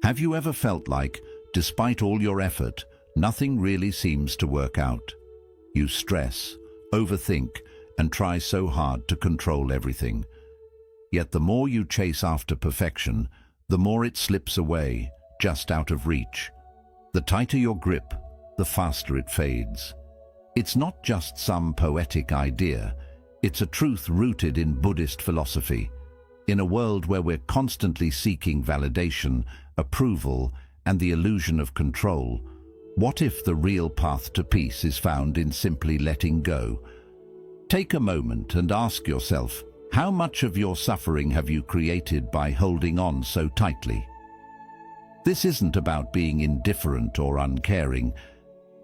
Have you ever felt like, despite all your effort, nothing really seems to work out? You stress, overthink, and try so hard to control everything. Yet the more you chase after perfection, the more it slips away, just out of reach. The tighter your grip, the faster it fades. It's not just some poetic idea, it's a truth rooted in Buddhist philosophy. In a world where we're constantly seeking validation, approval, and the illusion of control, what if the real path to peace is found in simply letting go? Take a moment and ask yourself, how much of your suffering have you created by holding on so tightly? This isn't about being indifferent or uncaring.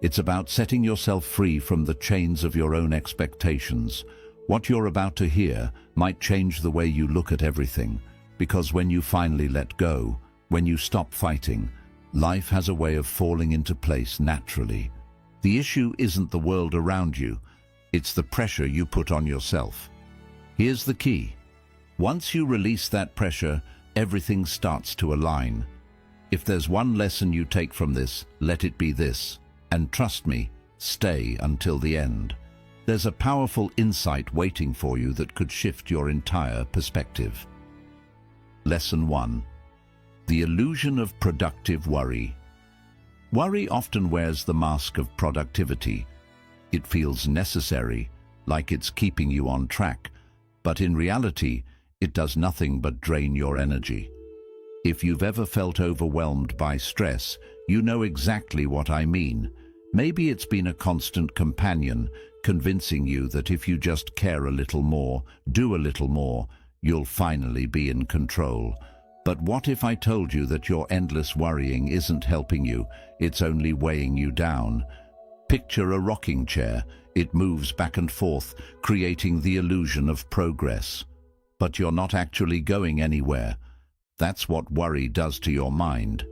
It's about setting yourself free from the chains of your own expectations. What you're about to hear might change the way you look at everything, because when you finally let go, when you stop fighting, life has a way of falling into place naturally. The issue isn't the world around you, it's the pressure you put on yourself. Here's the key. Once you release that pressure, everything starts to align. If there's one lesson you take from this, let it be this. And trust me, stay until the end. There's a powerful insight waiting for you that could shift your entire perspective. Lesson 1. The illusion of productive worry. Worry often wears the mask of productivity. It feels necessary, like it's keeping you on track, but in reality, it does nothing but drain your energy. If you've ever felt overwhelmed by stress, you know exactly what I mean. Maybe it's been a constant companion, convincing you that if you just care a little more, do a little more, you'll finally be in control. But what if I told you that your endless worrying isn't helping you, it's only weighing you down? Picture a rocking chair. It moves back and forth, creating the illusion of progress. But you're not actually going anywhere. That's what worry does to your mind.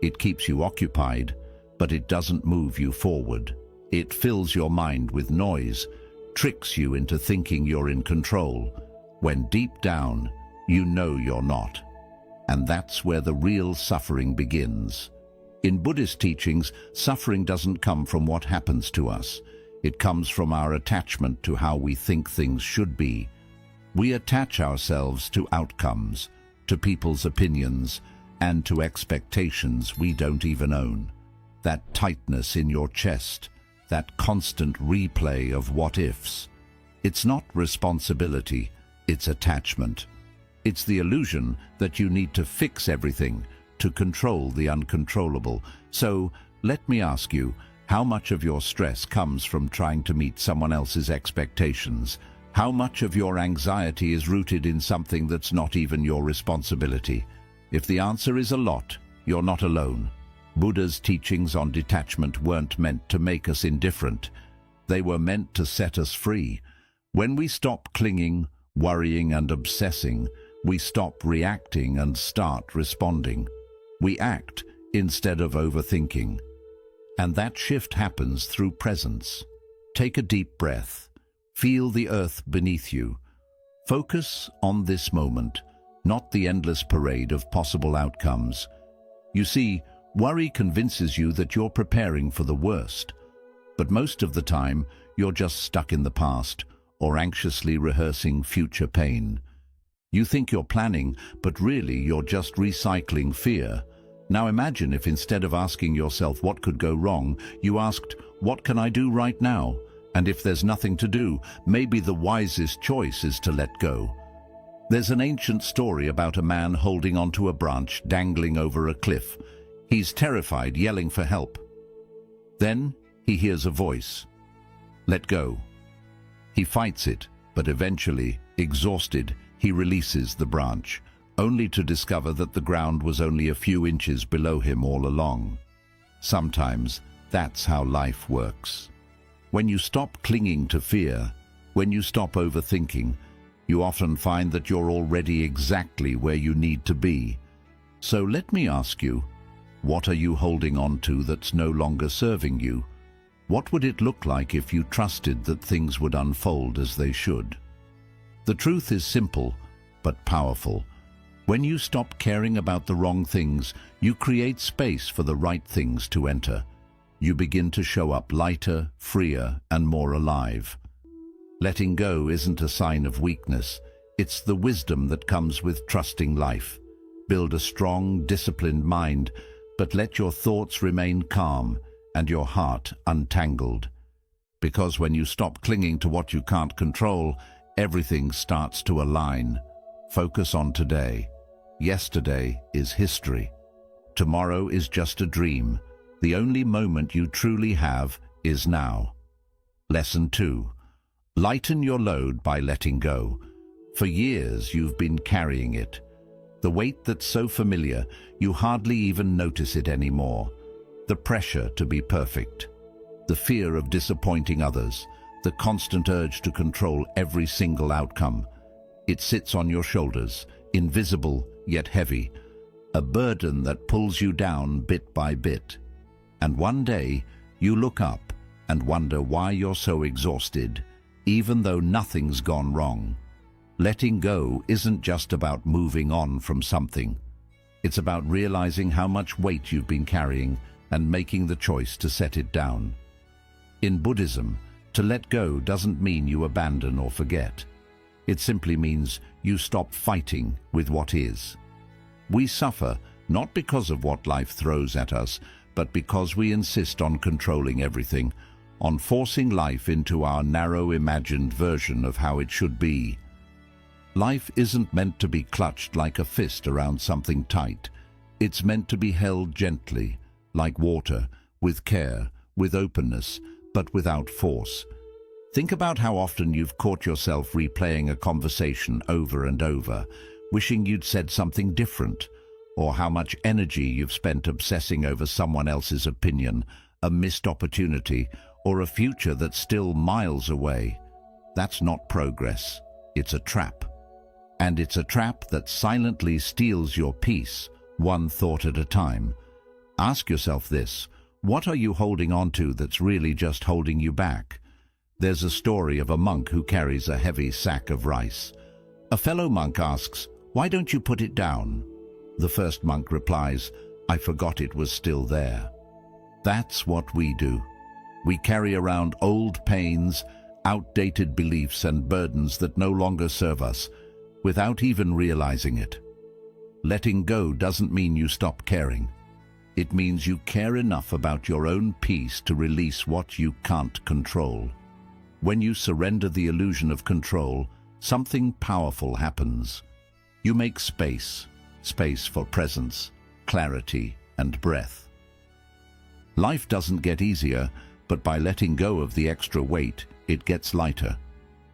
It keeps you occupied, but it doesn't move you forward. It fills your mind with noise, tricks you into thinking you're in control, when deep down, you know you're not. And that's where the real suffering begins. In Buddhist teachings, suffering doesn't come from what happens to us. It comes from our attachment to how we think things should be. We attach ourselves to outcomes, to people's opinions, and to expectations we don't even own. That tightness in your chest, that constant replay of what-ifs. It's not responsibility, it's attachment. It's the illusion that you need to fix everything, to control the uncontrollable. So, let me ask you, how much of your stress comes from trying to meet someone else's expectations? How much of your anxiety is rooted in something that's not even your responsibility? If the answer is a lot, you're not alone. Buddha's teachings on detachment weren't meant to make us indifferent. They were meant to set us free. When we stop clinging, worrying, and obsessing, we stop reacting and start responding. We act instead of overthinking. And that shift happens through presence. Take a deep breath. Feel the earth beneath you. Focus on this moment, not the endless parade of possible outcomes. You see, worry convinces you that you're preparing for the worst. But most of the time, you're just stuck in the past or anxiously rehearsing future pain. You think you're planning, but really you're just recycling fear. Now imagine if instead of asking yourself what could go wrong, you asked, what can I do right now? And if there's nothing to do, maybe the wisest choice is to let go. There's an ancient story about a man holding onto a branch dangling over a cliff. He's terrified, yelling for help. Then he hears a voice. Let go. He fights it, but eventually, exhausted, he releases the branch, only to discover that the ground was only a few inches below him all along. Sometimes, that's how life works. When you stop clinging to fear, when you stop overthinking, you often find that you're already exactly where you need to be. So let me ask you, what are you holding on to that's no longer serving you? What would it look like if you trusted that things would unfold as they should? The truth is simple, but powerful. When you stop caring about the wrong things, you create space for the right things to enter. You begin to show up lighter, freer, and more alive. Letting go isn't a sign of weakness. It's the wisdom that comes with trusting life. Build a strong, disciplined mind, but let your thoughts remain calm and your heart untangled. Because when you stop clinging to what you can't control, everything starts to align. Focus on today. Yesterday is history. Tomorrow is just a dream. The only moment you truly have is now. Lesson 2. Lighten your load by letting go. For years you've been carrying it. The weight that's so familiar, you hardly even notice it anymore. The pressure to be perfect. The fear of disappointing others. The constant urge to control every single outcome. It sits on your shoulders, invisible yet heavy. A burden that pulls you down bit by bit. And one day, you look up and wonder why you're so exhausted, even though nothing's gone wrong. Letting go isn't just about moving on from something. It's about realizing how much weight you've been carrying and making the choice to set it down. In Buddhism, to let go doesn't mean you abandon or forget. It simply means you stop fighting with what is. We suffer not because of what life throws at us, but because we insist on controlling everything, on forcing life into our narrow imagined version of how it should be. Life isn't meant to be clutched like a fist around something tight. It's meant to be held gently, like water, with care, with openness, but without force. Think about how often you've caught yourself replaying a conversation over and over, wishing you'd said something different, or how much energy you've spent obsessing over someone else's opinion, a missed opportunity, or a future that's still miles away. That's not progress. It's a trap. And it's a trap that silently steals your peace, one thought at a time. Ask yourself this: what are you holding on to that's really just holding you back? There's a story of a monk who carries a heavy sack of rice. A fellow monk asks, "Why don't you put it down?" The first monk replies, "I forgot it was still there." That's what we do. We carry around old pains, outdated beliefs and burdens that no longer serve us, without even realizing it. Letting go doesn't mean you stop caring. It means you care enough about your own peace to release what you can't control. When you surrender the illusion of control, something powerful happens. You make space for presence, clarity, and breath. Life doesn't get easier, but by letting go of the extra weight, it gets lighter.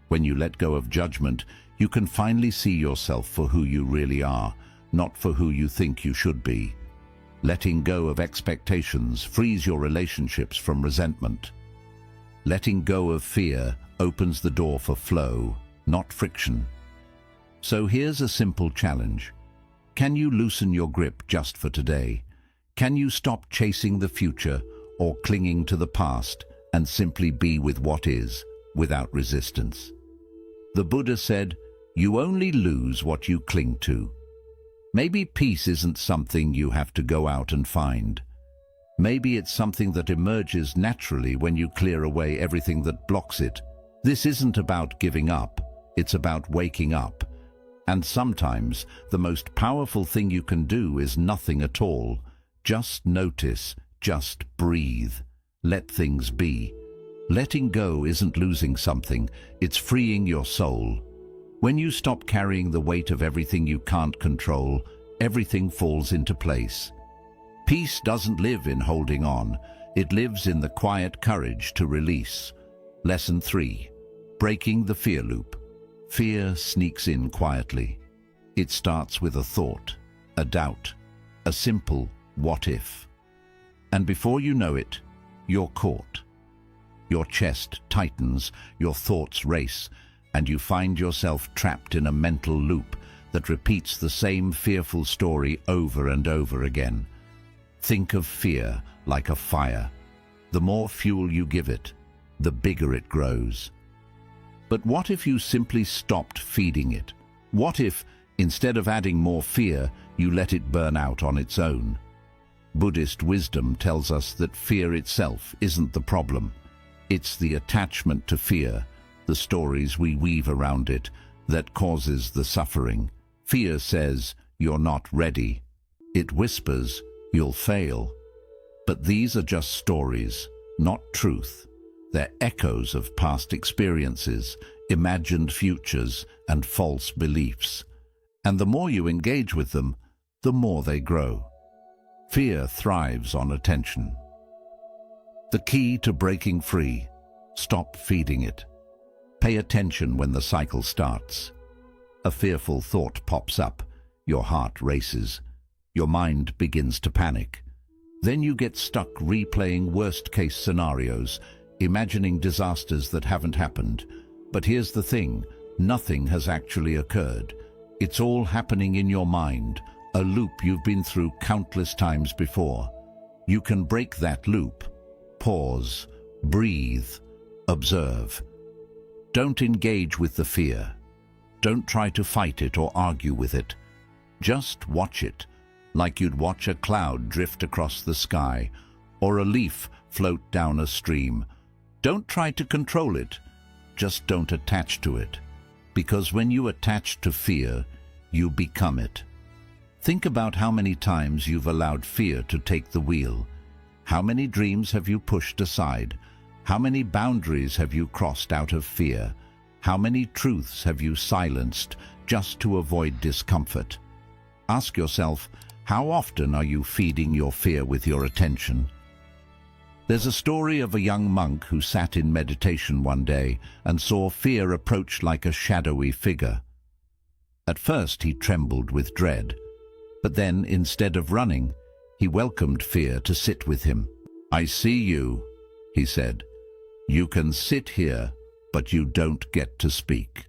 When you let go of judgment, you can finally see yourself for who you really are, not for who you think you should be. Letting go of expectations frees your relationships from resentment. Letting go of fear opens the door for flow, not friction. So here's a simple challenge. Can you loosen your grip just for today? Can you stop chasing the future or clinging to the past and simply be with what is, without resistance? The Buddha said, "You only lose what you cling to." Maybe peace isn't something you have to go out and find. Maybe it's something that emerges naturally when you clear away everything that blocks it. This isn't about giving up, it's about waking up. And sometimes the most powerful thing you can do is nothing at all. Just notice, just breathe. Let things be. Letting go isn't losing something, it's freeing your soul. When you stop carrying the weight of everything you can't control, everything falls into place. Peace doesn't live in holding on, it lives in the quiet courage to release. Lesson 3. Breaking the fear loop. Fear sneaks in quietly. It starts with a thought, a doubt, a simple what if. And before you know it, you're caught. Your chest tightens, your thoughts race, and you find yourself trapped in a mental loop that repeats the same fearful story over and over again. Think of fear like a fire. The more fuel you give it, the bigger it grows. But what if you simply stopped feeding it? What if, Instead of adding more fear, you let it burn out on its own. Buddhist wisdom tells us that fear itself isn't the problem. It's the attachment to fear, the stories we weave around it, that causes the suffering. Fear says, "You're not ready." It whispers, "You'll fail." But these are just stories, not truth. They're echoes of past experiences, imagined futures, and false beliefs. And the more you engage with them, the more they grow. Fear thrives on attention. The key to breaking free: stop feeding it. Pay attention when the cycle starts. A fearful thought pops up, your heart races, your mind begins to panic. Then you get stuck replaying worst-case scenarios, imagining disasters that haven't happened. But here's the thing, nothing has actually occurred. It's all happening in your mind, a loop you've been through countless times before. You can break that loop. Pause, breathe, observe. Don't engage with the fear. Don't try to fight it or argue with it. Just watch it, like you'd watch a cloud drift across the sky or a leaf float down a stream. Don't try to control it. Just don't attach to it. Because when you attach to fear, you become it. Think about how many times you've allowed fear to take the wheel. How many dreams have you pushed aside? How many boundaries have you crossed out of fear? How many truths have you silenced just to avoid discomfort? Ask yourself, how often are you feeding your fear with your attention? There's a story of a young monk who sat in meditation one day and saw fear approach like a shadowy figure. At first he trembled with dread, but then, instead of running, he welcomed fear to sit with him. "I see you," he said. "You can sit here, but you don't get to speak."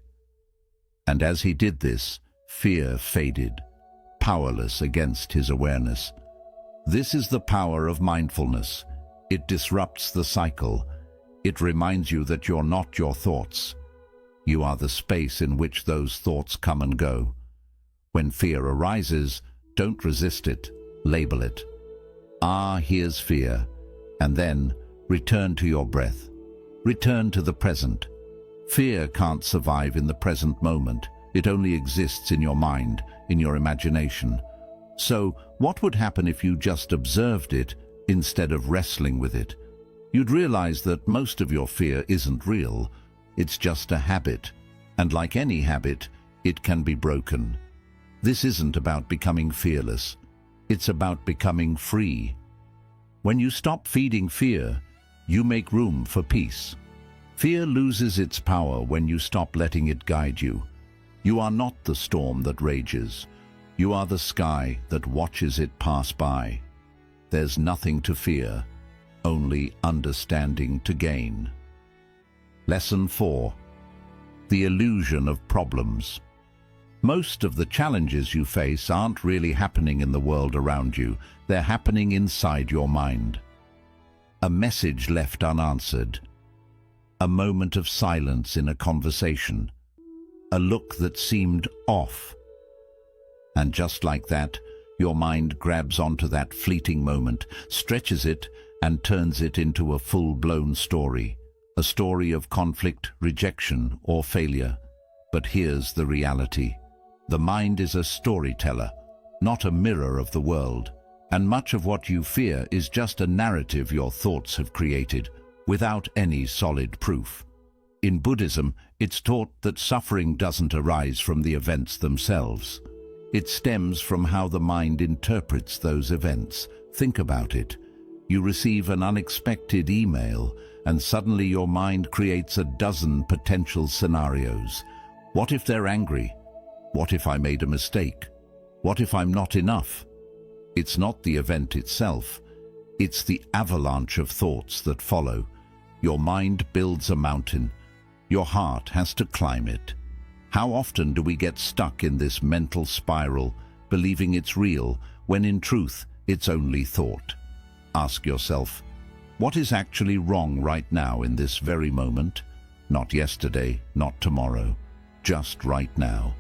And as he did this, fear faded, powerless against his awareness. This is the power of mindfulness. It disrupts the cycle. It reminds you that you're not your thoughts. You are the space in which those thoughts come and go. When fear arises, don't resist it, label it. "Ah, here's fear." And then return to your breath. Return to the present. Fear can't survive in the present moment. It only exists in your mind, in your imagination. So, what would happen if you just observed it instead of wrestling with it? You'd realize that most of your fear isn't real. It's just a habit. And like any habit, it can be broken. This isn't about becoming fearless. It's about becoming free. When you stop feeding fear, you make room for peace. Fear loses its power when you stop letting it guide you. You are not the storm that rages. You are the sky that watches it pass by. There's nothing to fear, only understanding to gain. Lesson 4. The illusion of problems. Most of the challenges you face aren't really happening in the world around you. They're happening inside your mind. A message left unanswered. A moment of silence in a conversation. A look that seemed off. And just like that, your mind grabs onto that fleeting moment, stretches it, and turns it into a full-blown story. A story of conflict, rejection, or failure. But here's the reality. The mind is a storyteller, not a mirror of the world. And much of what you fear is just a narrative your thoughts have created, without any solid proof. In Buddhism, it's taught that suffering doesn't arise from the events themselves. It stems from how the mind interprets those events. Think about it. You receive an unexpected email, and suddenly your mind creates a dozen potential scenarios. What if they're angry? What if I made a mistake? What if I'm not enough? It's not the event itself. It's the avalanche of thoughts that follow. Your mind builds a mountain. Your heart has to climb it. How often do we get stuck in this mental spiral, believing it's real, when in truth it's only thought? Ask yourself, what is actually wrong right now in this very moment? Not yesterday, not tomorrow, just right now.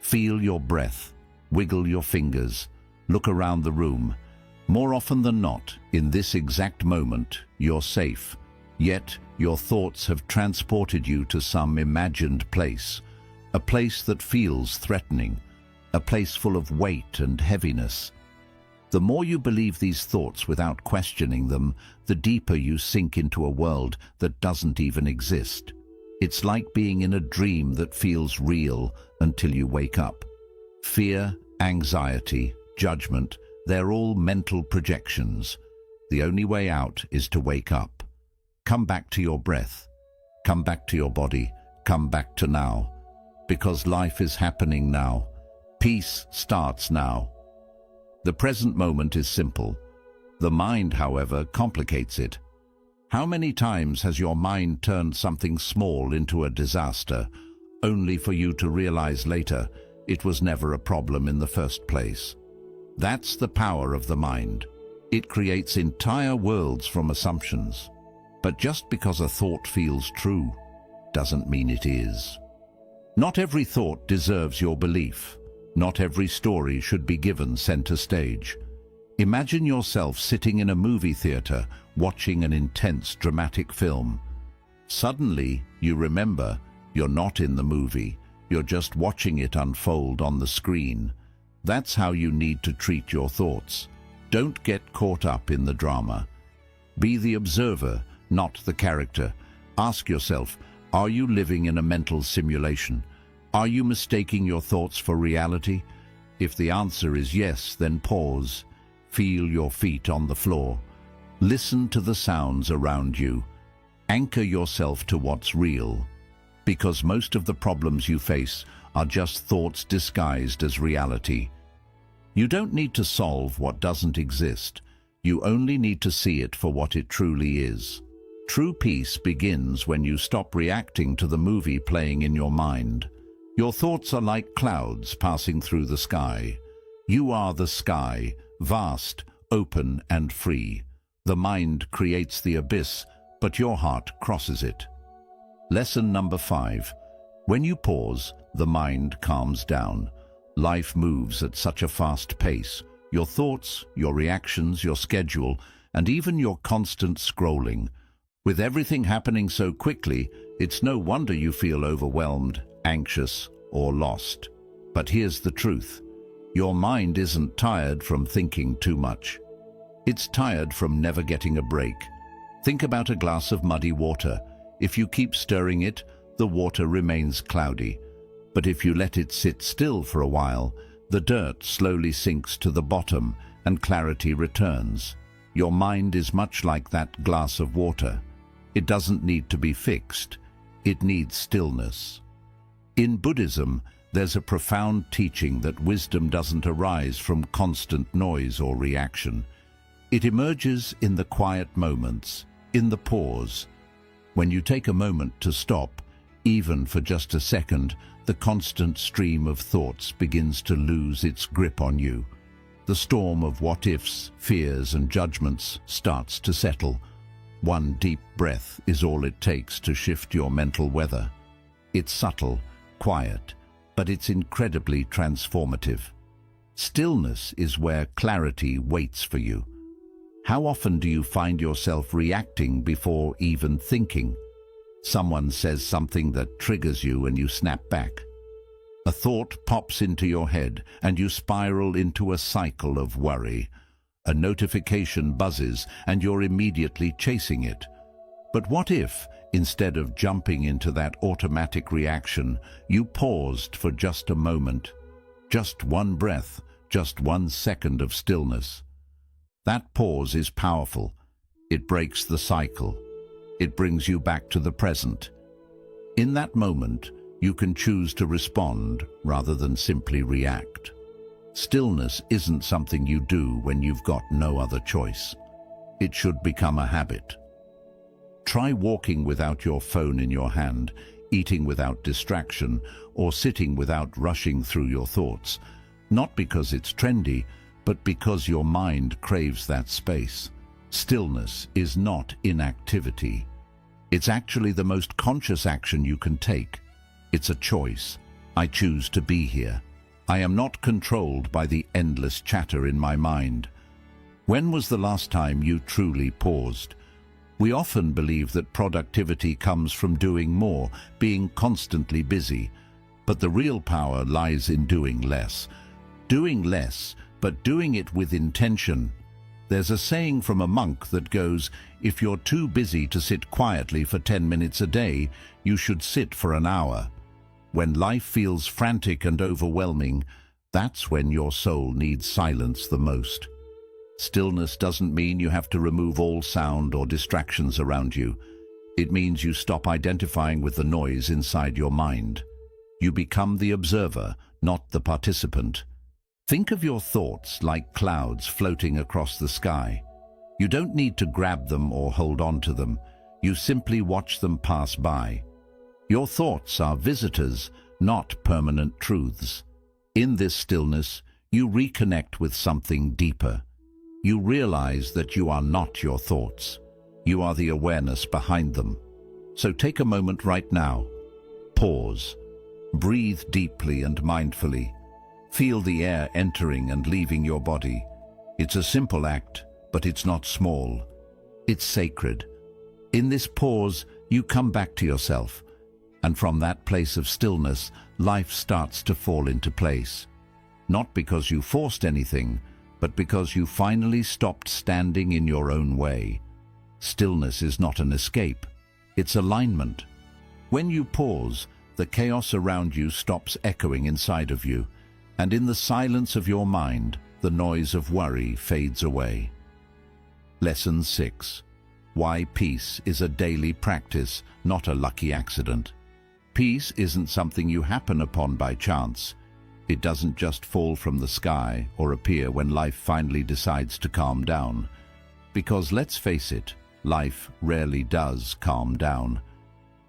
Feel your breath, wiggle your fingers, look around the room. More often than not, in this exact moment, you're safe. Yet, your thoughts have transported you to some imagined place, a place that feels threatening, a place full of weight and heaviness. The more you believe these thoughts without questioning them, the deeper you sink into a world that doesn't even exist. It's like being in a dream that feels real until you wake up. Fear, anxiety, judgment, they're all mental projections. The only way out is to wake up. Come back to your breath. Come back to your body. Come back to now. Because life is happening now. Peace starts now. The present moment is simple. The mind, however, complicates it. How many times has your mind turned something small into a disaster, only for you to realize later it was never a problem in the first place? That's the power of the mind. It creates entire worlds from assumptions. But just because a thought feels true doesn't mean it is. Not every thought deserves your belief. Not every story should be given center stage. Imagine yourself sitting in a movie theater watching an intense dramatic film. Suddenly, you remember you're not in the movie. You're just watching it unfold on the screen. That's how you need to treat your thoughts. Don't get caught up in the drama. Be the observer, not the character. Ask yourself, are you living in a mental simulation? Are you mistaking your thoughts for reality? If the answer is yes, then pause. Feel your feet on the floor. Listen to the sounds around you. Anchor yourself to what's real. Because most of the problems you face are just thoughts disguised as reality. You don't need to solve what doesn't exist. You only need to see it for what it truly is. True peace begins when you stop reacting to the movie playing in your mind. Your thoughts are like clouds passing through the sky. You are the sky, vast, open and free. The mind creates the abyss, but your heart crosses it. Lesson number 5. When you pause, the mind calms down. Life moves at such a fast pace. Your thoughts, your reactions, your schedule, and even your constant scrolling. With everything happening so quickly, it's no wonder you feel overwhelmed, anxious, or lost. But here's the truth. Your mind isn't tired from thinking too much. It's tired from never getting a break. Think about a glass of muddy water. If you keep stirring it, the water remains cloudy. But if you let it sit still for a while, the dirt slowly sinks to the bottom and clarity returns. Your mind is much like that glass of water. It doesn't need to be fixed. It needs stillness. In Buddhism, there's a profound teaching that wisdom doesn't arise from constant noise or reaction. It emerges in the quiet moments, in the pause. When you take a moment to stop, even for just a second, the constant stream of thoughts begins to lose its grip on you. The storm of what-ifs, fears and judgments starts to settle. One deep breath is all it takes to shift your mental weather. It's subtle, quiet, but it's incredibly transformative. Stillness is where clarity waits for you. How often do you find yourself reacting before even thinking? Someone says something that triggers you and you snap back. A thought pops into your head and you spiral into a cycle of worry. A notification buzzes and you're immediately chasing it. But what if, instead of jumping into that automatic reaction, you paused for just a moment? Just one breath, just 1 second of stillness. That pause is powerful. It breaks the cycle. It brings you back to the present. In that moment, you can choose to respond rather than simply react. Stillness isn't something you do when you've got no other choice. It should become a habit. Try walking without your phone in your hand, eating without distraction, or sitting without rushing through your thoughts. Not because it's trendy, but because your mind craves that space. Stillness is not inactivity. It's actually the most conscious action you can take. It's a choice. I choose to be here. I am not controlled by the endless chatter in my mind. When was the last time you truly paused? We often believe that productivity comes from doing more, being constantly busy. But the real power lies in doing less. Doing less, but doing it with intention. There's a saying from a monk that goes, if you're too busy to sit quietly for 10 minutes a day, you should sit for an hour. When life feels frantic and overwhelming, that's when your soul needs silence the most. Stillness doesn't mean you have to remove all sound or distractions around you. It means you stop identifying with the noise inside your mind. You become the observer, not the participant. Think of your thoughts like clouds floating across the sky. You don't need to grab them or hold on to them. You simply watch them pass by. Your thoughts are visitors, not permanent truths. In this stillness, you reconnect with something deeper. You realize that you are not your thoughts. You are the awareness behind them. So take a moment right now. Pause. Breathe deeply and mindfully. Feel the air entering and leaving your body. It's a simple act, but it's not small. It's sacred. In this pause, you come back to yourself. And from that place of stillness, life starts to fall into place. Not because you forced anything, but because you finally stopped standing in your own way. Stillness is not an escape. It's alignment. When you pause, the chaos around you stops echoing inside of you, and in the silence of your mind, the noise of worry fades away. Lesson 6. Why peace is a daily practice, not a lucky accident. Peace isn't something you happen upon by chance. It doesn't just fall from the sky or appear when life finally decides to calm down. Because let's face it, life rarely does calm down.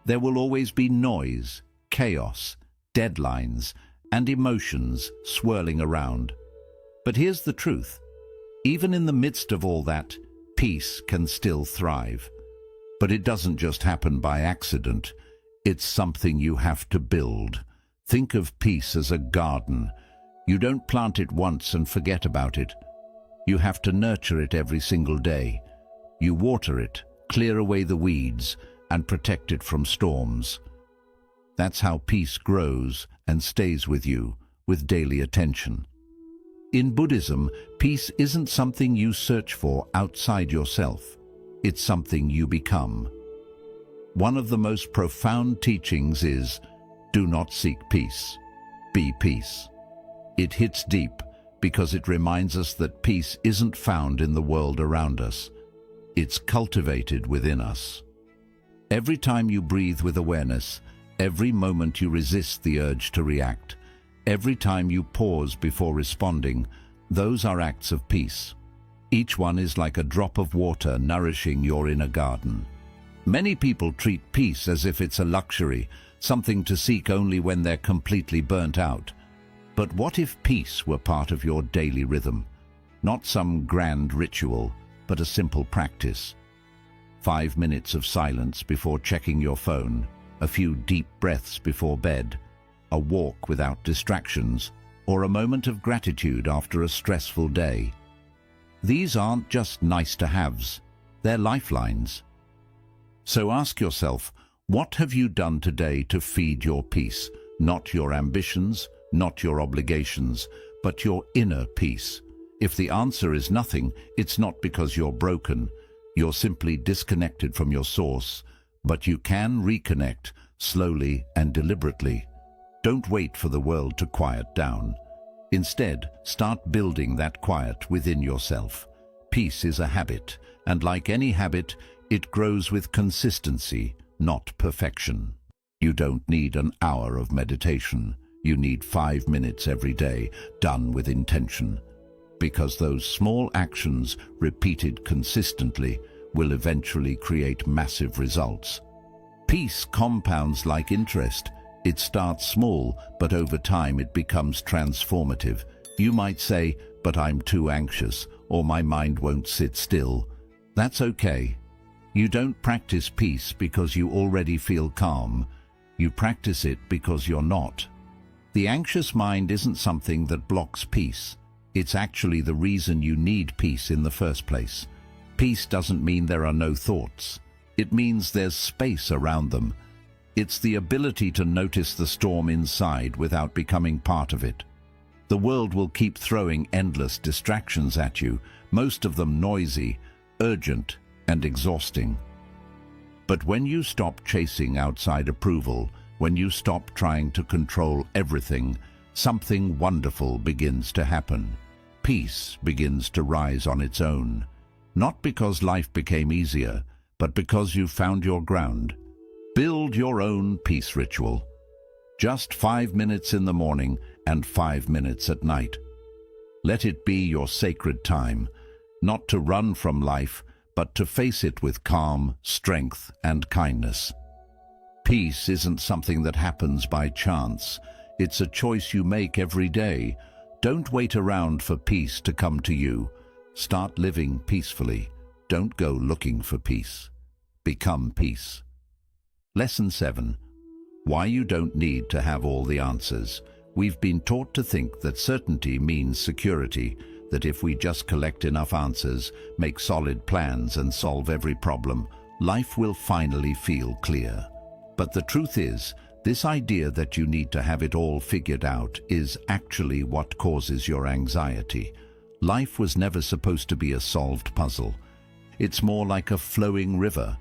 There will always be noise, chaos, deadlines, and emotions swirling around. But here's the truth. Even in the midst of all that, peace can still thrive. But it doesn't just happen by accident. It's something you have to build. Think of peace as a garden. You don't plant it once and forget about it. You have to nurture it every single day. You water it, clear away the weeds, and protect it from storms. That's how peace grows and stays with you, with daily attention. In Buddhism, peace isn't something you search for outside yourself. It's something you become. One of the most profound teachings is, do not seek peace, be peace. It hits deep because it reminds us that peace isn't found in the world around us. It's cultivated within us. Every time you breathe with awareness, every moment you resist the urge to react, every time you pause before responding, those are acts of peace. Each one is like a drop of water nourishing your inner garden. Many people treat peace as if it's a luxury, something to seek only when they're completely burnt out. But what if peace were part of your daily rhythm? Not some grand ritual, but a simple practice. 5 minutes of silence before checking your phone, a few deep breaths before bed, a walk without distractions, or a moment of gratitude after a stressful day. These aren't just nice-to-haves, they're lifelines. So ask yourself, what have you done today to feed your peace? Not your ambitions, not your obligations, but your inner peace. If the answer is nothing, it's not because you're broken. You're simply disconnected from your source. But you can reconnect, slowly and deliberately. Don't wait for the world to quiet down. Instead, start building that quiet within yourself. Peace is a habit, and like any habit, it grows with consistency, not perfection. You don't need an hour of meditation. You need 5 minutes every day, done with intention. Because those small actions, repeated consistently, will eventually create massive results. Peace compounds like interest. It starts small, but over time it becomes transformative. You might say, but I'm too anxious, or my mind won't sit still. That's okay. You don't practice peace because you already feel calm. You practice it because you're not. The anxious mind isn't something that blocks peace. It's actually the reason you need peace in the first place. Peace doesn't mean there are no thoughts. It means there's space around them. It's the ability to notice the storm inside without becoming part of it. The world will keep throwing endless distractions at you, most of them noisy, urgent, and exhausting. But when you stop chasing outside approval, when you stop trying to control everything, something wonderful begins to happen. Peace begins to rise on its own. Not because life became easier, but because you found your ground. Build your own peace ritual. Just 5 minutes in the morning and 5 minutes at night. Let it be your sacred time, not to run from life, but to face it with calm, strength, and kindness. Peace isn't something that happens by chance. It's a choice you make every day. Don't wait around for peace to come to you. Start living peacefully. Don't go looking for peace. Become peace. Lesson 7. Why you don't need to have all the answers. We've been taught to think that certainty means security, that if we just collect enough answers, make solid plans and solve every problem, life will finally feel clear. But the truth is, this idea that you need to have it all figured out is actually what causes your anxiety. Life was never supposed to be a solved puzzle. It's more like a flowing river,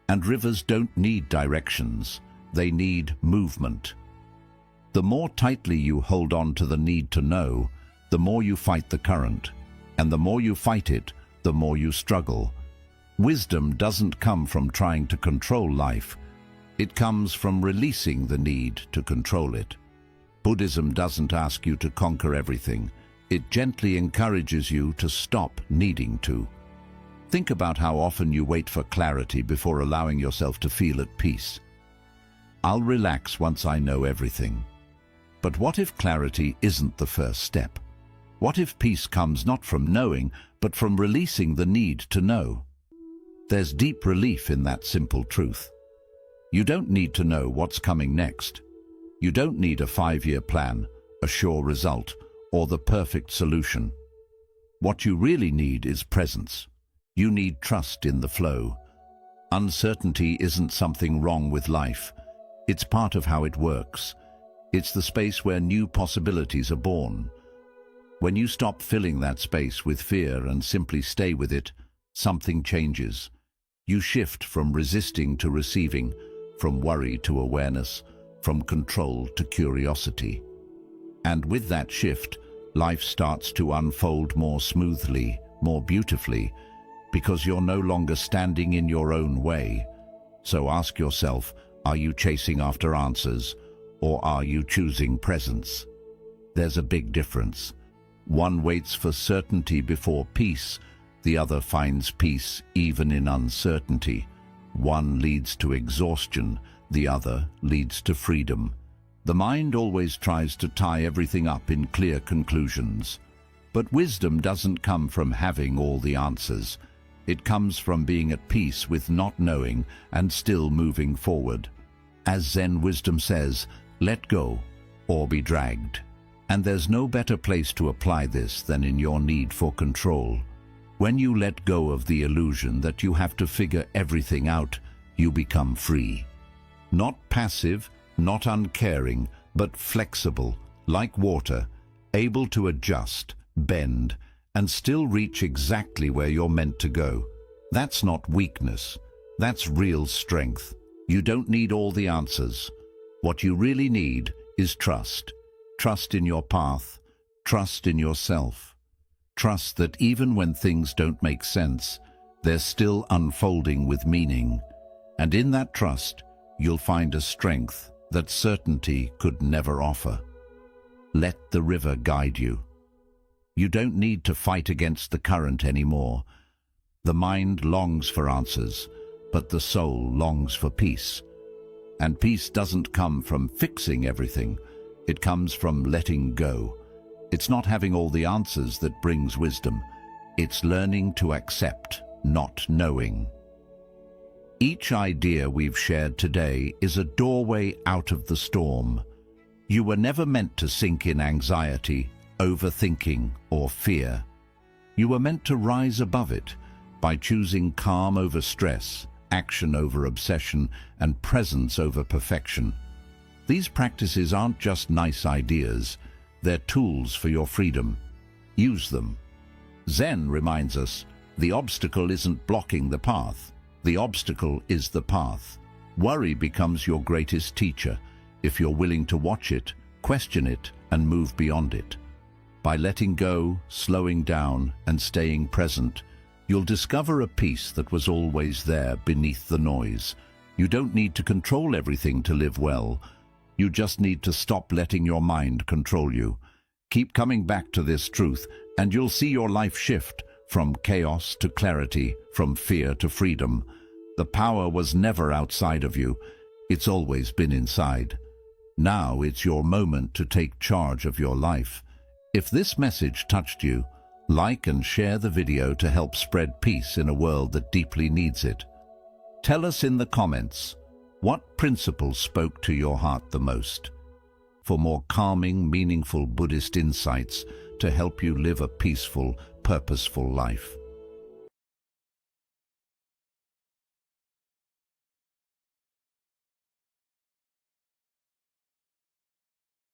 and rivers don't need directions, they need movement. The more tightly you hold on to the need to know, the more you fight the current, and the more you fight it, the more you struggle. Wisdom doesn't come from trying to control life. It comes from releasing the need to control it. Buddhism doesn't ask you to conquer everything. It gently encourages you to stop needing to. Think about how often you wait for clarity before allowing yourself to feel at peace. I'll relax once I know everything. But what if clarity isn't the first step? What if peace comes not from knowing, but from releasing the need to know? There's deep relief in that simple truth. You don't need to know what's coming next. You don't need a 5-year plan, a sure result, or the perfect solution. What you really need is presence. You need trust in the flow. Uncertainty isn't something wrong with life. It's part of how it works. It's the space where new possibilities are born. When you stop filling that space with fear and simply stay with it, something changes. You shift from resisting to receiving, from worry to awareness, from control to curiosity. And with that shift, life starts to unfold more smoothly, more beautifully, because you're no longer standing in your own way. So ask yourself, are you chasing after answers, or are you choosing presence? There's a big difference. One waits for certainty before peace, the other finds peace even in uncertainty. One leads to exhaustion, the other leads to freedom. The mind always tries to tie everything up in clear conclusions. But wisdom doesn't come from having all the answers. It comes from being at peace with not knowing and still moving forward. As Zen wisdom says, let go or be dragged. And there's no better place to apply this than in your need for control. When you let go of the illusion that you have to figure everything out, you become free. Not passive, not uncaring, but flexible, like water, able to adjust, bend, and still reach exactly where you're meant to go. That's not weakness. That's real strength. You don't need all the answers. What you really need is trust. Trust in your path. Trust in yourself. Trust that even when things don't make sense, they're still unfolding with meaning. And in that trust, you'll find a strength that certainty could never offer. Let the river guide you. You don't need to fight against the current anymore. The mind longs for answers, but the soul longs for peace. And peace doesn't come from fixing everything. It comes from letting go. It's not having all the answers that brings wisdom. It's learning to accept, not knowing. Each idea we've shared today is a doorway out of the storm. You were never meant to sink in anxiety, overthinking, or fear. You were meant to rise above it by choosing calm over stress, action over obsession, and presence over perfection. These practices aren't just nice ideas, they're tools for your freedom. Use them. Zen reminds us, the obstacle isn't blocking the path. The obstacle is the path. Worry becomes your greatest teacher if you're willing to watch it, question it, and move beyond it. By letting go, slowing down, and staying present, you'll discover a peace that was always there beneath the noise. You don't need to control everything to live well. You just need to stop letting your mind control you. Keep coming back to this truth, and you'll see your life shift from chaos to clarity, from fear to freedom. The power was never outside of you. It's always been inside. Now it's your moment to take charge of your life. If this message touched you, like and share the video to help spread peace in a world that deeply needs it. Tell us in the comments, what principles spoke to your heart the most? For more calming, meaningful Buddhist insights to help you live a peaceful, purposeful life.